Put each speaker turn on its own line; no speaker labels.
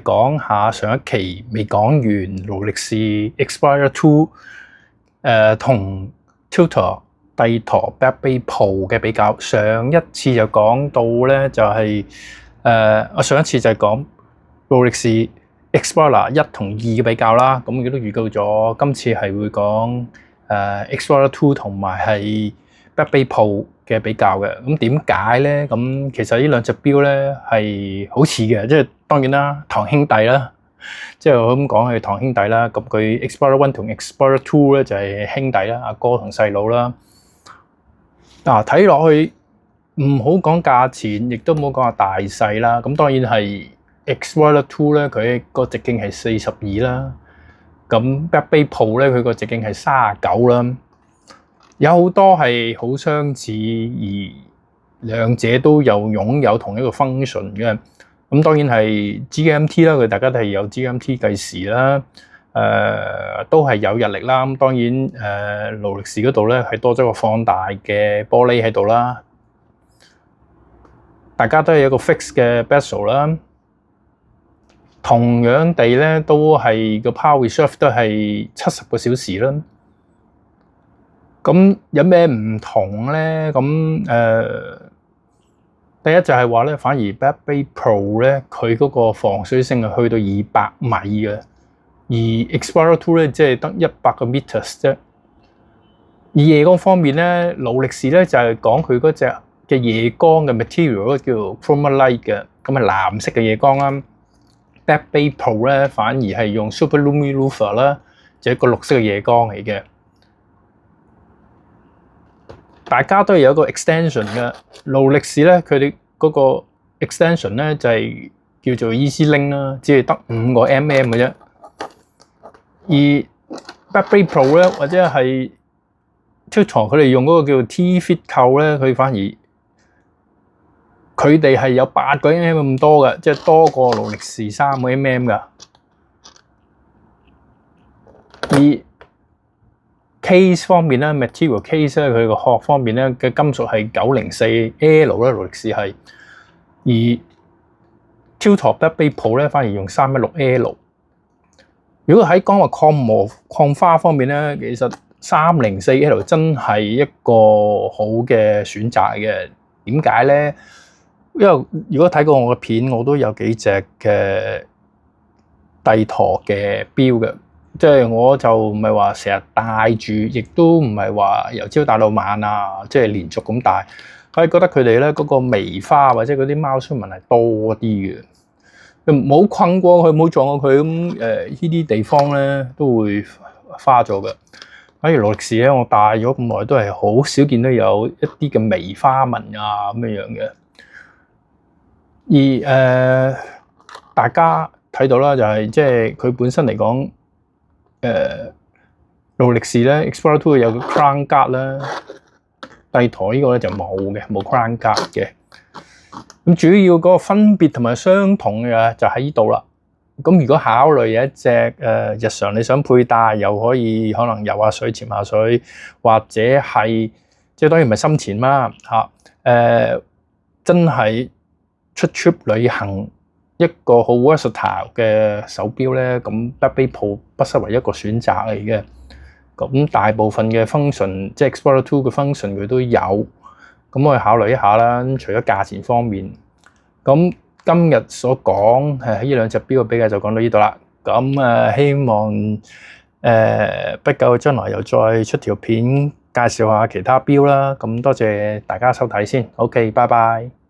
講下上一期未講完勞力士 Explorer 2同 Tutor 帝陀 Back Bay Pro 嘅比較。上一次就講到咧就係我上一次就係講勞力士 Explorer 1同2嘅比較啦。咁亦都預告咗今次係會講Explorer 2同埋係 Back Bay Pro 嘅比較嘅。咁點解咧？咁其實呢兩隻錶咧係好似嘅，即係當然啦，堂兄弟啦，即係我咁講係堂兄弟啦。咁佢 Explorer 1同 Explorer 2咧就係兄弟啦，阿哥同細佬啦。睇落去唔好講價錢，亦都唔好講下大細啦。咁當然係 Explorer 2咧，佢個直徑係42啦。咁 Back Bay Pro 咧，佢個直徑係39啦。有好多係好相似，而兩者都擁有同一個 function 嘅。咁當然係 GMT 啦，佢大家都係有 GMT 計時啦，都係有日曆啦。咁當然勞力士嗰度咧係多咗個放大嘅玻璃喺度啦。大家都係有一個 fix 嘅 bezel 啦。同樣地咧，都係個 power reserve 都係70個小時啦。咁有咩唔同咧？咁第一就係話咧，反而 Back Bay Pro 咧，佢嗰個防水性係去到200米嘅，而 Explorer 2咧即係得100個 meters 啫。而夜光方面咧，勞力士咧就係講佢嗰隻嘅夜光嘅 material 叫 Chromalight 嘅，咁係藍色嘅夜光啦。Back Bay Pro 咧反而係用 Super Lumilufer 啦，就係一個綠色嘅夜光嚟嘅。大家都有一個 extension 嘅，勞力士咧佢哋嗰個 extension 咧就係叫做 Easy Link 啦，只係得5個 mm 嘅啫。而 Back Bay Pro 咧或者係 Tutor 佢哋用嗰個叫做 T-Fit 扣咧，佢反而佢哋係有8個 mm 咁多嘅，即係多過勞力士3個 mm 噶。而case 方面咧 ，material case 咧，佢個殼方面咧嘅金屬係904L 啦，勞力士係。而 Tutor Back Bay Pro 咧，反而用316L。如果喺講話礦花方面咧，其實304L 真係一個好嘅選擇嘅。點解咧？因為如果睇過我嘅片，我都有幾隻嘅帝陀嘅錶嘅。即係我就唔係話成日戴住，亦都唔係話由朝戴到晚啊，即係連續咁戴。我係覺得佢哋咧嗰個微花或者嗰啲貓須紋係多啲嘅，冇困過佢，冇撞過佢咁呢啲地方咧都會花咗嘅。反而勞力士咧，我戴咗咁耐都係好少見到有一啲嘅微花紋啊咁樣嘅。而大家睇到啦，就係即係佢本身嚟講。勞力士咧 ，Explorer 2有個 crown guard 啦，帝陀呢個咧就冇嘅，冇 crown guard 嘅。咁主要嗰個分別同埋相同嘅就喺呢度啦。咁如果考慮有一隻日常你想佩戴，又可以可能游下水、潛下水，或者係即係當然唔係深潛啦嚇。真係出 trip 旅行。一個好 versatile 嘅手錶咧，咁 Back Bay Pro 不失為一個選擇嚟嘅。咁大部分嘅 function，即係 Explorer 2嘅 function 佢都有，咁我哋考慮一下啦。除咗價錢方面，咁今日所講呢兩隻錶嘅比較就講到呢度啦。咁希望不久將來又再出條片介紹下其他錶啦。咁多謝大家收睇先。OK，拜拜。